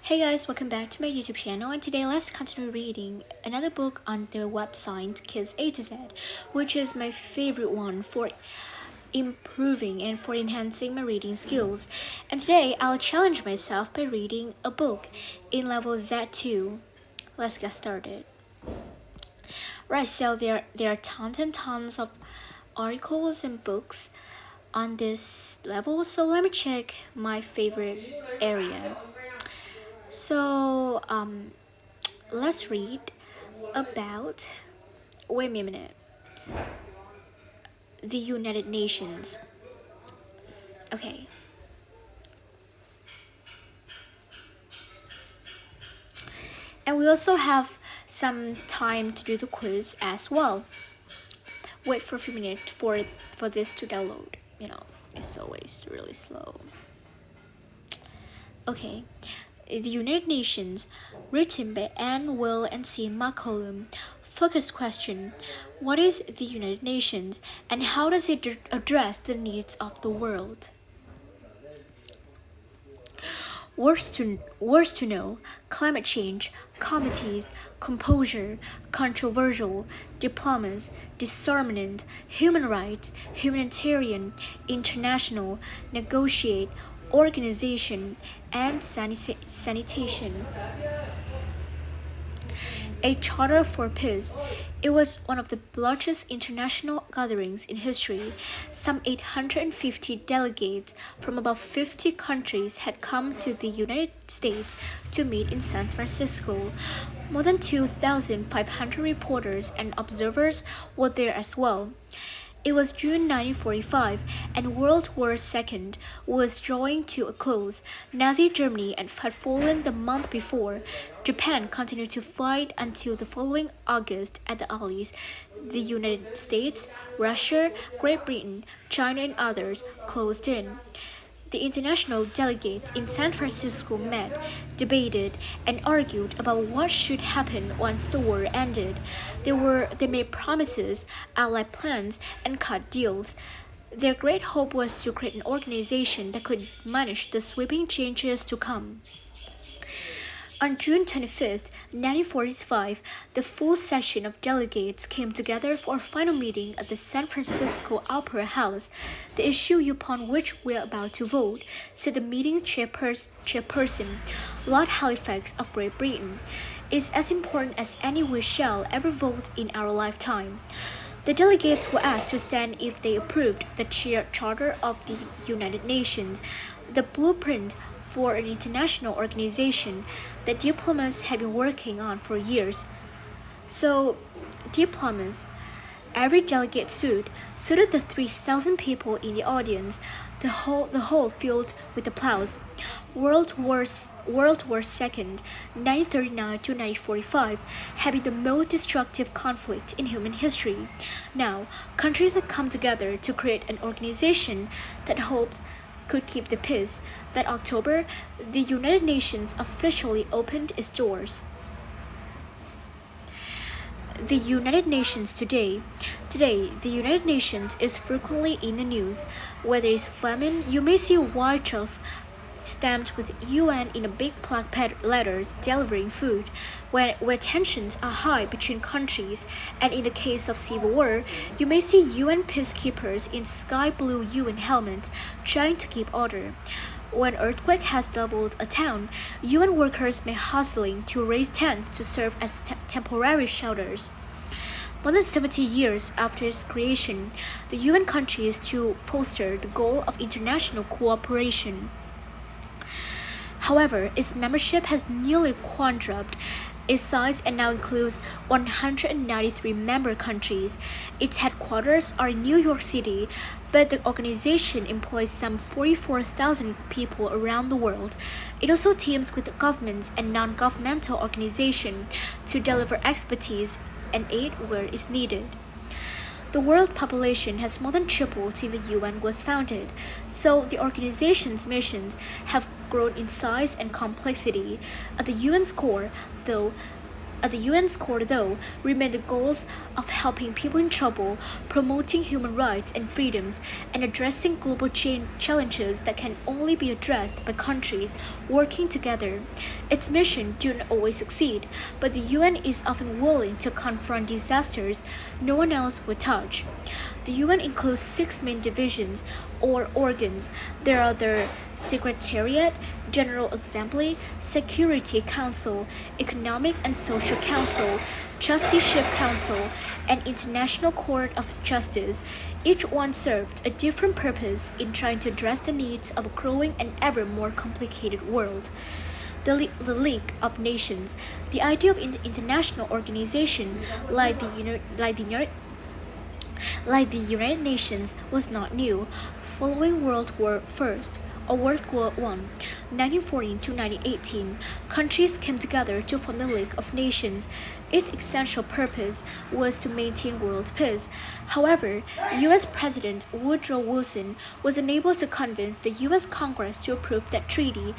Hey guys, welcome back to my YouTube channel, and today let's continue reading another book on the website Kids A to Z, which is my favorite one for improving and for enhancing my reading skills. And today I'll challenge myself by reading a book in level Z2. Let's get started. Right, so there are tons and tons of articles and books on this level, so let me check my favorite area. So, let's read about, wait a minute, the United Nations. Okay. And we also have some time to do the quiz as well. Wait for a few minutes for this to download. It's always really slow. Okay. The United Nations, written by Anne Will and C. McCollum. Focus question: what is the United Nations and how does it address the needs of the world? Words to know: climate change, committees, composure, controversial, diplomas, disarmament, human rights, humanitarian, international, negotiate, organization, and sanitation. A Charter for Peace. It was one of the largest international gatherings in history. Some 850 delegates from about 50 countries had come to the United States to meet in San Francisco. More than 2,500 reporters and observers were there as well. It was June 1945, and World War II was drawing to a close. Nazi Germany had fallen the month before. Japan continued to fight until the following August at the Allies. The United States, Russia, Great Britain, China, and others closed in. The international delegates in San Francisco met, debated, and argued about what should happen once the war ended. They made promises, outlined plans, and cut deals. Their great hope was to create an organization that could manage the sweeping changes to come. On June 25, 1945, the full session of delegates came together for a final meeting at the San Francisco Opera House. The issue upon which we are about to vote, said the meeting's chairperson, Lord Halifax of Great Britain, is as important as any we shall ever vote in our lifetime. The delegates were asked to stand if they approved the Charter of the United Nations, the blueprint for an international organization that diplomats had been working on for years. So, diplomats, every delegate suited the 3,000 people in the audience, the hall filled with applause. World War II, 1939 to 1945, had been the most destructive conflict in human history. Now, countries had come together to create an organization that hoped could keep the peace. That October, the United Nations officially opened its doors. The United Nations today. Today, the United Nations is frequently in the news. Whether it's famine, you may see white chalks stamped with UN in a big black letters delivering food, where tensions are high between countries, and in the case of civil war, you may see UN peacekeepers in sky blue UN helmets trying to keep order. When earthquake has doubled a town, UN workers may hustling to raise tents to serve as temporary shelters. More than 70 years after its creation, the UN continues to foster the goal of international cooperation. However, its membership has nearly quadrupled its size and now includes 193 member countries. Its headquarters are in New York City, but the organization employs some 44,000 people around the world. It also teams with governments and non-governmental organizations to deliver expertise and aid where it's needed. The world population has more than tripled since the UN was founded, so the organization's missions have grown in size and complexity. At the UN's core, though, At the UN's core, though, remain the goals of helping people in trouble, promoting human rights and freedoms, and addressing global challenges that can only be addressed by countries working together. Its mission do not always succeed, but the UN is often willing to confront disasters no one else would touch. The UN includes 6 main divisions or organs. There are the Secretariat, General Assembly, Security Council, Economic and Social Council, Trusteeship Council, and International Court of Justice. Each one served a different purpose in trying to address the needs of a growing and ever more complicated world. The League of Nations. The idea of international organization, like the United Nations, was not new. Following World War I, 1914 to 1918, countries came together to form the League of Nations. Its essential purpose was to maintain world peace. However, U.S. President Woodrow Wilson was unable to convince the U.S. Congress to approve that treaty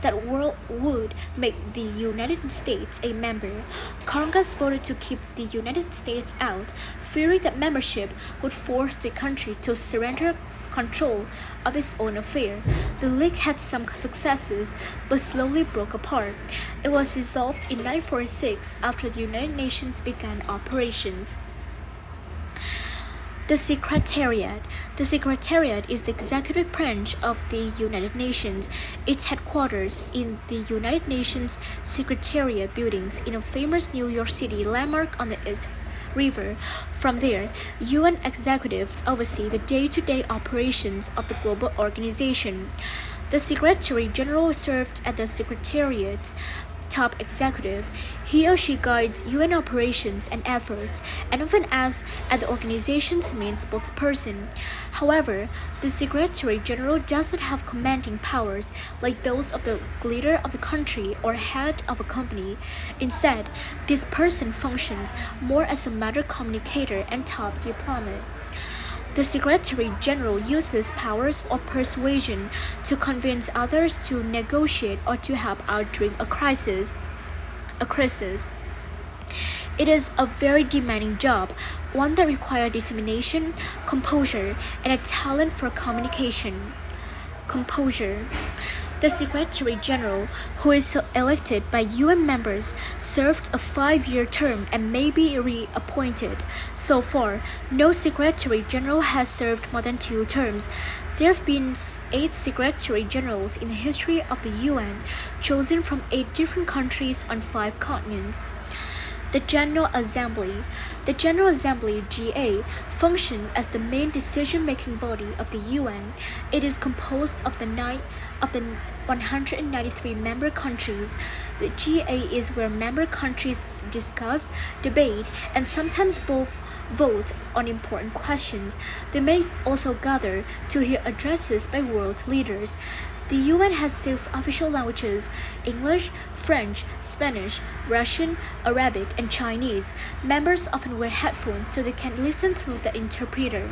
that would make the United States a member. Congress voted to keep the United States out, fearing that membership would force the country to surrender control of its own affair. The League had some successes, but slowly broke apart. It was dissolved in 1946 after the United Nations began operations. The Secretariat. The Secretariat is the executive branch of the United Nations. Its headquarters in the United Nations Secretariat buildings in a famous New York City landmark on the East River. From there, UN executives oversee the day-to-day operations of the global organization. The Secretary General served as the Secretariat's top executive. He or she guides UN operations and efforts, and often acts as the organization's main spokesperson. However, the Secretary General does not have commanding powers like those of the leader of the country or head of a company. Instead, this person functions more as a matter communicator and top diplomat. The Secretary General uses powers of persuasion to convince others to negotiate or to help out during a crisis. It is a very demanding job, one that requires determination, composure, and a talent for communication. Composure. The Secretary General, who is elected by UN members, served a 5-year term and may be reappointed. So far, no Secretary General has served more than 2 terms. There have been 8 Secretary Generals in the history of the UN, chosen from 8 different countries on 5 continents. The General Assembly. The General Assembly (GA) functions as the main decision-making body of the UN. It is composed of the 193 member countries. The GA is where member countries discuss, debate, and sometimes vote on important questions. They may also gather to hear addresses by world leaders. The UN has 6 official languages: English, French, Spanish, Russian, Arabic, and Chinese. Members often wear headphones so they can listen through the interpreter.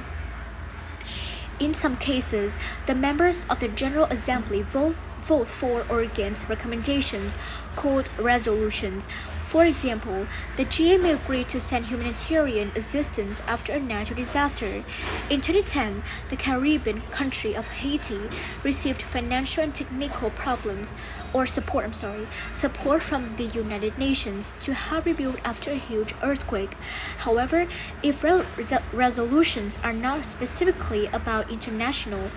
In some cases, the members of the General Assembly vote for or against recommendations called resolutions. For example, the GA may agree to send humanitarian assistance after a natural disaster. In 2010, the Caribbean country of Haiti received financial and technical support from the United Nations to help rebuild after a huge earthquake. However, if resolutions are not specifically about internal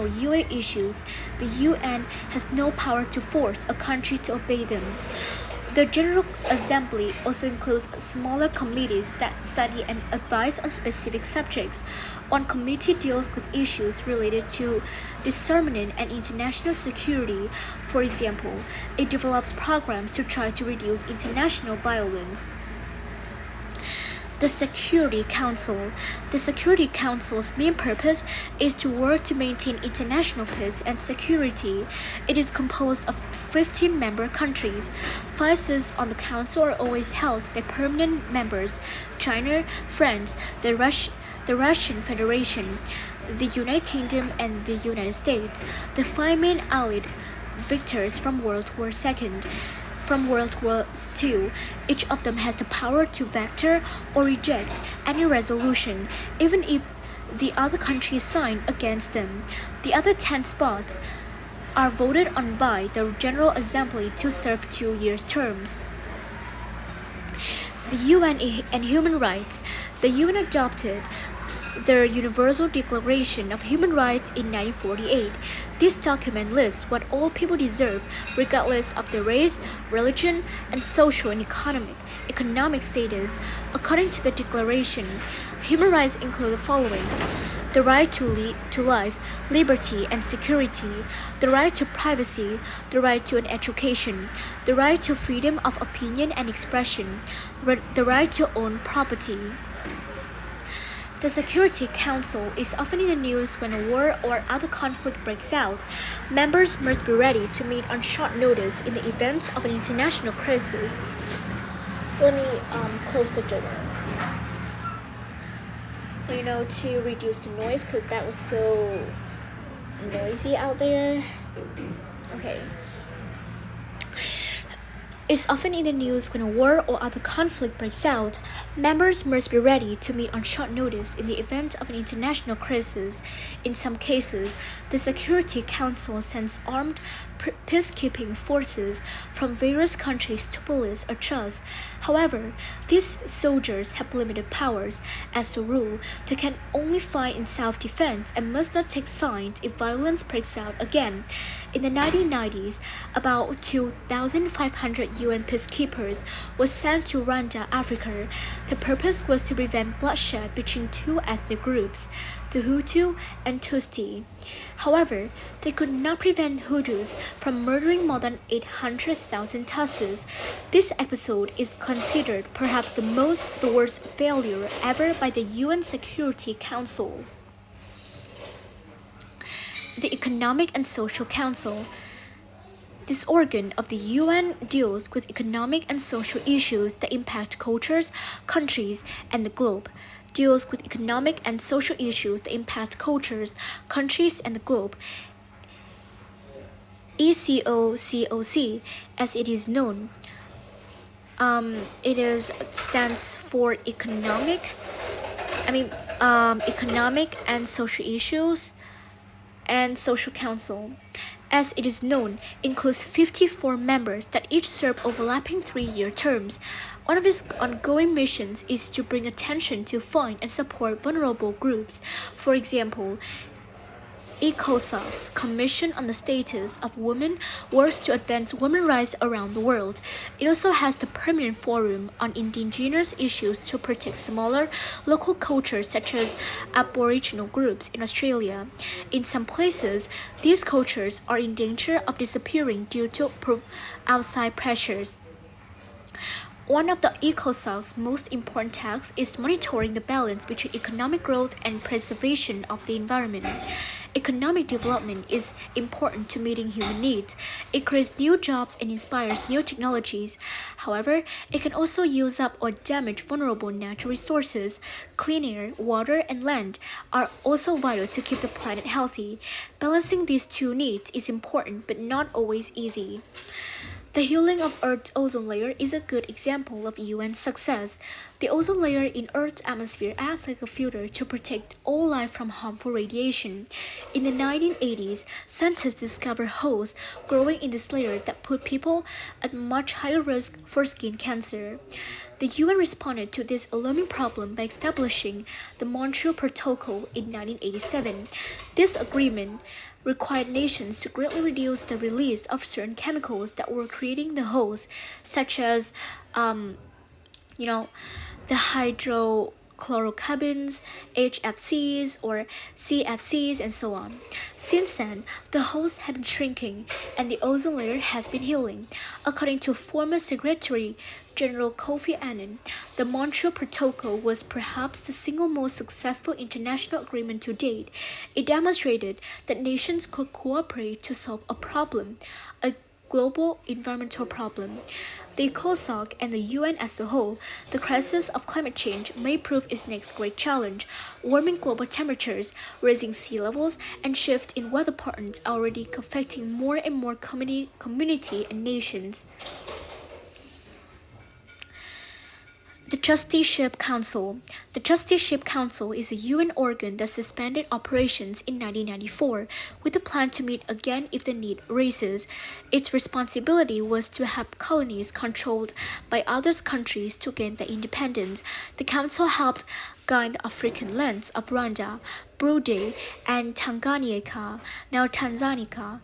UN issues, the UN has no power to force a country to obey them. The General Assembly also includes smaller committees that study and advise on specific subjects. One committee deals with issues related to disarmament and international security. For example, it develops programs to try to reduce international violence. The Security Council. The Security Council's main purpose is to work to maintain international peace and security. It is composed of 15 member countries. 5 seats on the Council are always held by permanent members: China, France, the Russian Federation, the United Kingdom, and the United States. The 5 main Allied victors from World War II. from World War II. Each of them has the power to veto or reject any resolution, even if the other country signed against them. The other 10 spots are voted on by the General Assembly to serve 2-year terms. The UN and human rights. The UN adopted the Universal Declaration of Human Rights in 1948. This document lists what all people deserve, regardless of their race, religion, and social and economic status. According to the declaration, human rights include the following: the right to life, liberty, and security, the right to privacy, the right to an education, the right to freedom of opinion and expression, the right to own property. The Security Council is often in the news when a war or other conflict breaks out. Members must be ready to meet on short notice in the event of an international crisis. Let me close the door. To reduce the noise because that was so noisy out there. Okay. It's often in the news when a war or other conflict breaks out. Members must be ready to meet on short notice in the event of an international crisis. In some cases, the Security Council sends armed peacekeeping forces from various countries to police or trust. However, these soldiers have limited powers. As a rule, they can only fight in self-defense and must not take sides if violence breaks out again. In the 1990s, about 2,500 UN peacekeepers were sent to Rwanda, Africa. The purpose was to prevent bloodshed between two ethnic groups, the Hutu and Tutsi. However, they could not prevent Hutus from murdering more than 800,000 Tutsis. This episode is considered perhaps the worst failure ever by the UN Security Council. The Economic and Social Council. This organ of the UN deals with economic and social issues that impact cultures, countries, and the globe. Deals with economic and social issues that impact cultures, countries, and the globe. ECOCOC, as it is known, stands for economic and social issues and social council. As it is known, includes 54 members that each serve overlapping 3-year terms. One of its ongoing missions is to bring attention to find and support vulnerable groups. For example, ECOSOC's Commission on the Status of Women works to advance women's rights around the world. It also has the Permanent Forum on Indigenous Issues to protect smaller local cultures such as Aboriginal groups in Australia. In some places, these cultures are in danger of disappearing due to outside pressures. One of the ECOSOC's most important tasks is monitoring the balance between economic growth and preservation of the environment. Economic development is important to meeting human needs. It creates new jobs and inspires new technologies. However, it can also use up or damage vulnerable natural resources. Clean air, water, and land are also vital to keep the planet healthy. Balancing these two needs is important but not always easy. The healing of Earth's ozone layer is a good example of UN success. The ozone layer in Earth's atmosphere acts like a filter to protect all life from harmful radiation. In the 1980s, scientists discovered holes growing in this layer that put people at much higher risk for skin cancer. The UN responded to this alarming problem by establishing the Montreal Protocol in 1987. This agreement required nations to greatly reduce the release of certain chemicals that were creating the holes, such as, the hydrochlorocarbons, HFCs or CFCs, and so on. Since then, the holes have been shrinking and the ozone layer has been healing. According to former Secretary General Kofi Annan, the Montreal Protocol was perhaps the single most successful international agreement to date. It demonstrated that nations could cooperate to solve a problem, a global environmental problem. The ECOSOC and the UN as a whole, the crisis of climate change may prove its next great challenge. Warming global temperatures, rising sea levels, and shift in weather patterns are already affecting more and more community and nations. The Trusteeship Council. The Trusteeship Council is a UN organ that suspended operations in 1994 with a plan to meet again if the need arises. Its responsibility was to have colonies controlled by other countries to gain their independence. The council helped guide the African lands of Rwanda, Burundi, and Tanganyika, now Tanzania,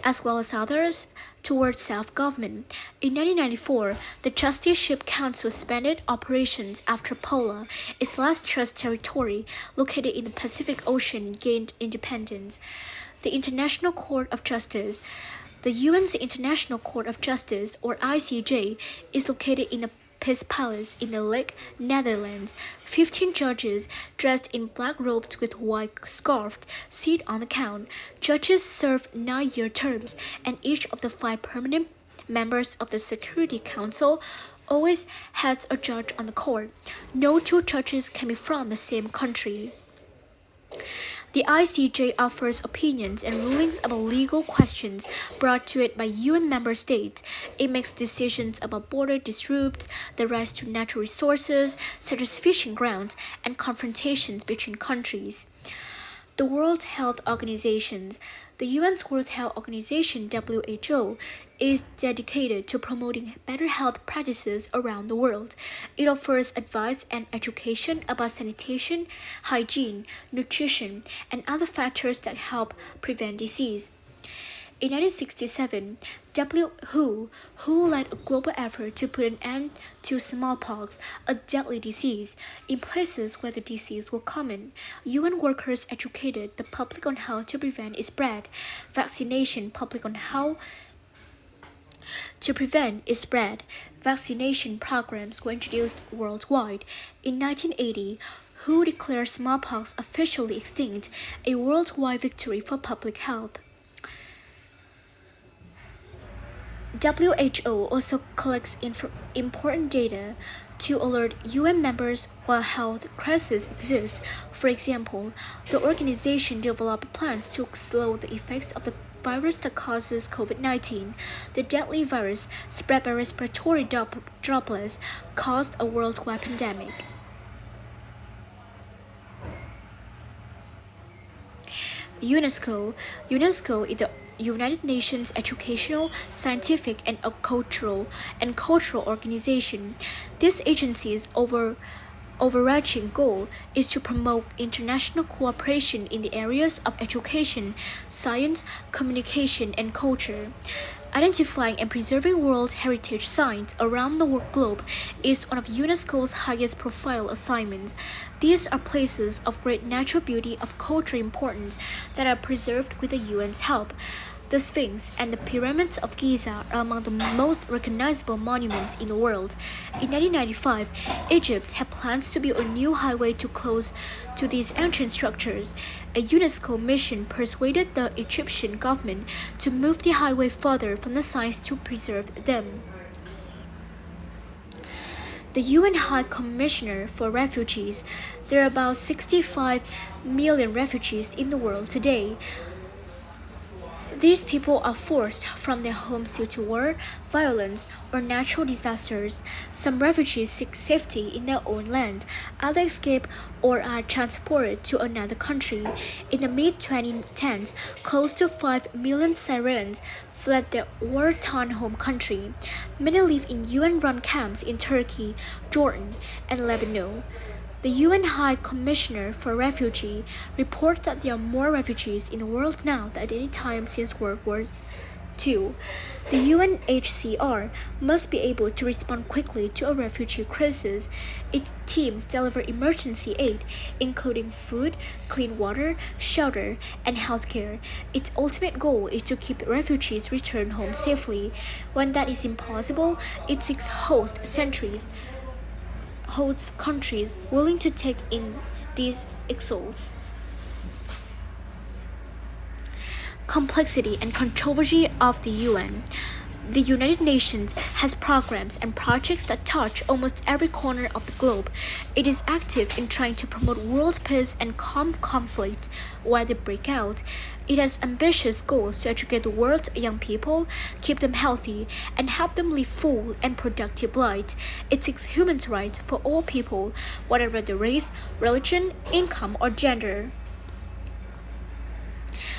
as well as others, towards self-government. In 1994, the Trusteeship Council suspended operations after Pola, its last trust territory located in the Pacific Ocean, gained independence. The International Court of Justice. The UN's International Court of Justice, or ICJ, is located in the Peace Palace in The Hague, Netherlands. 15 judges dressed in black robes with white scarves sit on the count. Judges serve 9-year terms, and each of the 5 permanent members of the Security Council always has a judge on the court. No 2 judges can be from the same country. The ICJ offers opinions and rulings about legal questions brought to it by UN member states. It makes decisions about border disputes, the rights to natural resources, such as fishing grounds, and confrontations between countries. The World Health Organization. The UN's World Health Organization (WHO) is dedicated to promoting better health practices around the world. It offers advice and education about sanitation, hygiene, nutrition, and other factors that help prevent disease. In 1967, WHO led a global effort to put an end to smallpox, a deadly disease, in places where the disease was common. UN workers educated the public on how to prevent its spread. Vaccination public on how to prevent its spread. Vaccination programs were introduced worldwide. In 1980, WHO declared smallpox officially extinct, a worldwide victory for public health. WHO also collects important data to alert UN members while health crises exist. For example, the organization developed plans to slow the effects of the virus that causes COVID-19. The deadly virus, spread by respiratory droplets, caused a worldwide pandemic. UNESCO is the United Nations educational, scientific, and cultural organization. This agency's overarching goal is to promote international cooperation in the areas of education, science, communication, and culture. Identifying and preserving World Heritage Sites around the globe is one of UNESCO's highest profile assignments. These are places of great natural beauty of cultural importance that are preserved with the UN's help. The Sphinx and the Pyramids of Giza are among the most recognizable monuments in the world. In 1995, Egypt had plans to build a new highway too close to these ancient structures. A UNESCO mission persuaded the Egyptian government to move the highway further from the sites to preserve them. The UN High Commissioner for Refugees. There are about 65 million refugees in the world today. These people are forced from their homes due to war, violence, or natural disasters. Some refugees seek safety in their own land, others escape or are transported to another country. In the mid-2010s, close to 5 million Syrians fled their war-torn home country. Many live in UN-run camps in Turkey, Jordan, and Lebanon. The UN High Commissioner for Refugees reports that there are more refugees in the world now than at any time since World War II. The UNHCR must be able to respond quickly to a refugee crisis. Its teams deliver emergency aid, including food, clean water, shelter, and healthcare. Its ultimate goal is to keep refugees returned home safely. When that is impossible, it seeks hosts countries willing to take in these exiles. Complexity and controversy of the UN. The United Nations has programs and projects that touch almost every corner of the globe. It is active in trying to promote world peace and calm conflict where they break out. It has ambitious goals to educate the world's young people, keep them healthy, and help them live full and productive lives. It seeks human rights for all people, whatever their race, religion, income, or gender.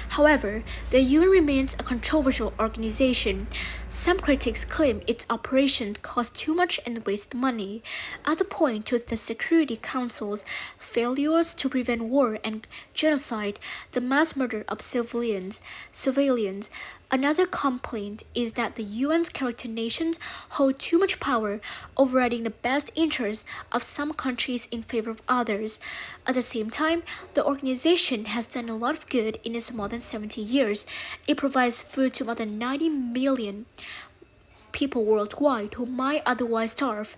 However, the UN remains a controversial organization. Some critics claim its operations cost too much and waste money. Others point to the Security Council's failures to prevent war and genocide, the mass murder of civilians. Another complaint is that the UN's character nations hold too much power, overriding the best interests of some countries in favor of others. At the same time, the organization has done a lot of good in its more than 70 years. It provides food to more than 90 million people worldwide who might otherwise starve.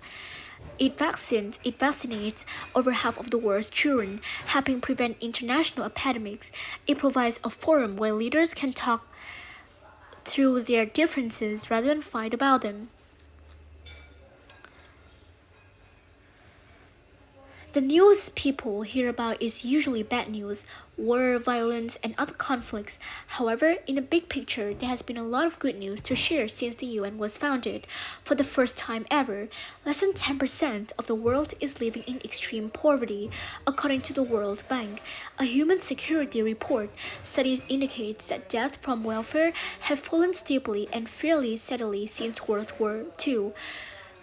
It vaccinates over half of the world's children, helping prevent international epidemics. It provides a forum where leaders can talk through their differences rather than fight about them. The news people hear about is usually bad news, war, violence, and other conflicts. However, in the big picture, there has been a lot of good news to share since the UN was founded. For the first time ever, less than 10% of the world is living in extreme poverty, according to the World Bank. A human security report study indicates that deaths from welfare have fallen stably and fairly steadily since World War II.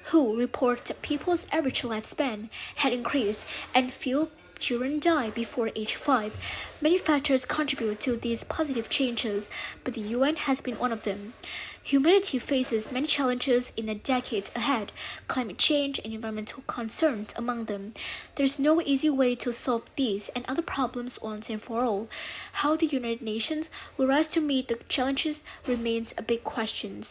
WHO reports that people's average lifespan had increased and few children die before age 5. Many factors contribute to these positive changes, but the UN has been one of them. Humanity faces many challenges in the decades ahead, climate change and environmental concerns among them. There is no easy way to solve these and other problems once and for all. How the United Nations will rise to meet the challenges remains a big question.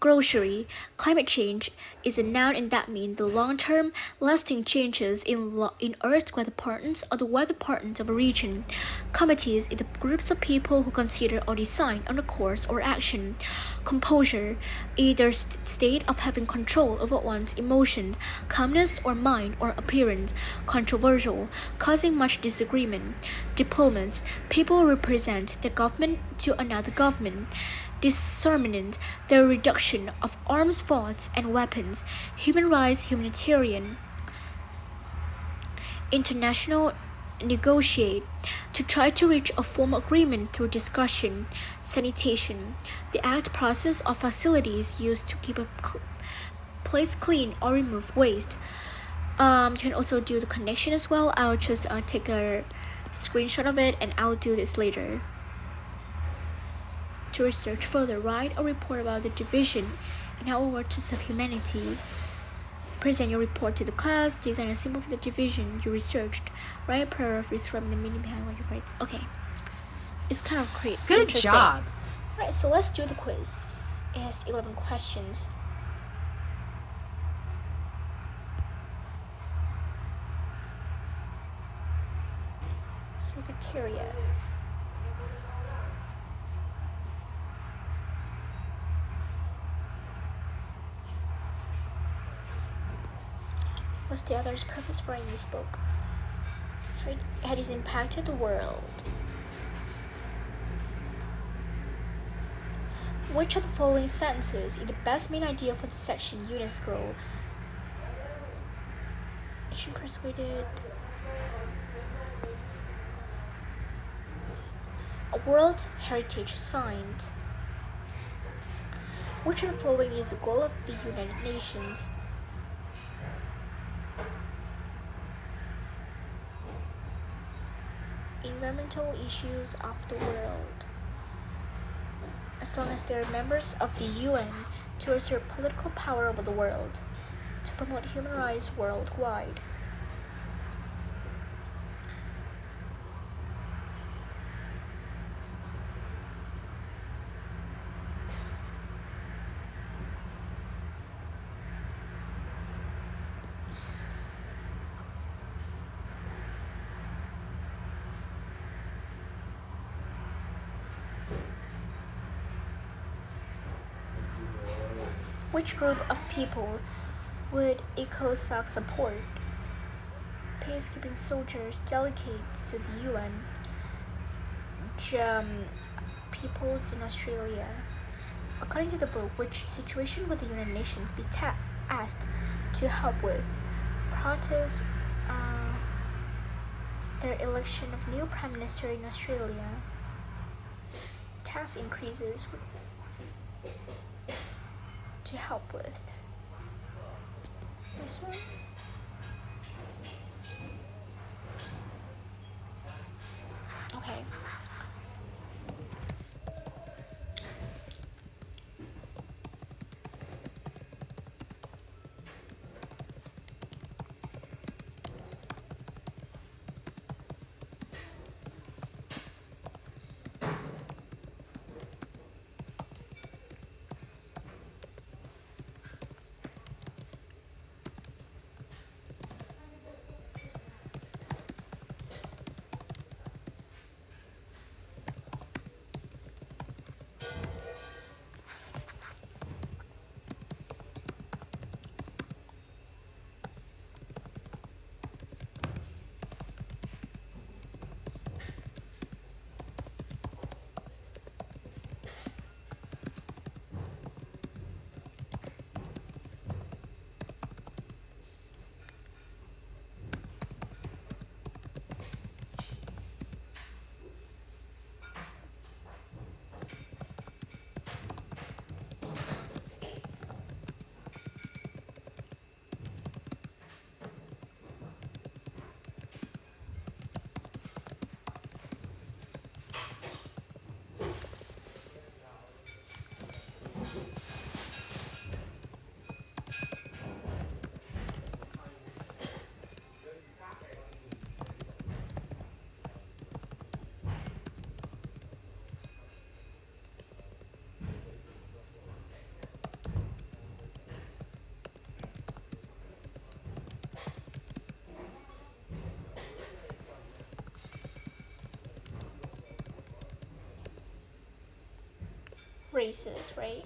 Grocery. Climate change is a noun and that means the long-term, lasting changes in Earth's weather patterns or the weather patterns of a region. Committees is the groups of people who consider or decide on a course or action. Composure, either state of having control over one's emotions, calmness or mind or appearance. Controversial, causing much disagreement. Diplomats, people who represent the government to another government. Disarmament, the reduction of arms force and weapons. Human rights, humanitarian. International, negotiate, to try to reach a formal agreement through discussion. Sanitation, the act process of facilities used to keep a place clean or remove waste. You can also do the connection as well. I'll just take a screenshot of it and I'll do this later. To research further, write a report about the division and how it works to serve humanity. Present your report to the class, design a symbol for the division you researched. Write a paragraph describing the meaning behind what you write. Okay. It's kind of great. Good job. Alright, so let's do the quiz. It has 11 questions. Secretariat. What's the author's purpose for writing this book? How it has impacted the world. Which of the following sentences is the best main idea for the section UNESCO? She persuaded a World Heritage Site. Which of the following is the goal of the United Nations? Environmental issues of the world. As long as they are members of the UN, to assert political power over the world, to promote human rights worldwide. Which group of people would ECOSOC support? Peacekeeping soldiers, delegates to the UN, peoples in Australia. According to the book, which situation would the United Nations be asked to help with? Protests, their election of new Prime Minister in Australia, tax increases to help with. This one? Okay. Races, right?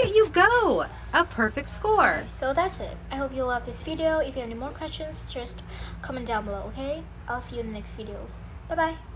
at you go! A perfect score. So that's it. I hope you love this video. If you have any more questions, just comment down below, okay? I'll see you in the next videos. Bye bye.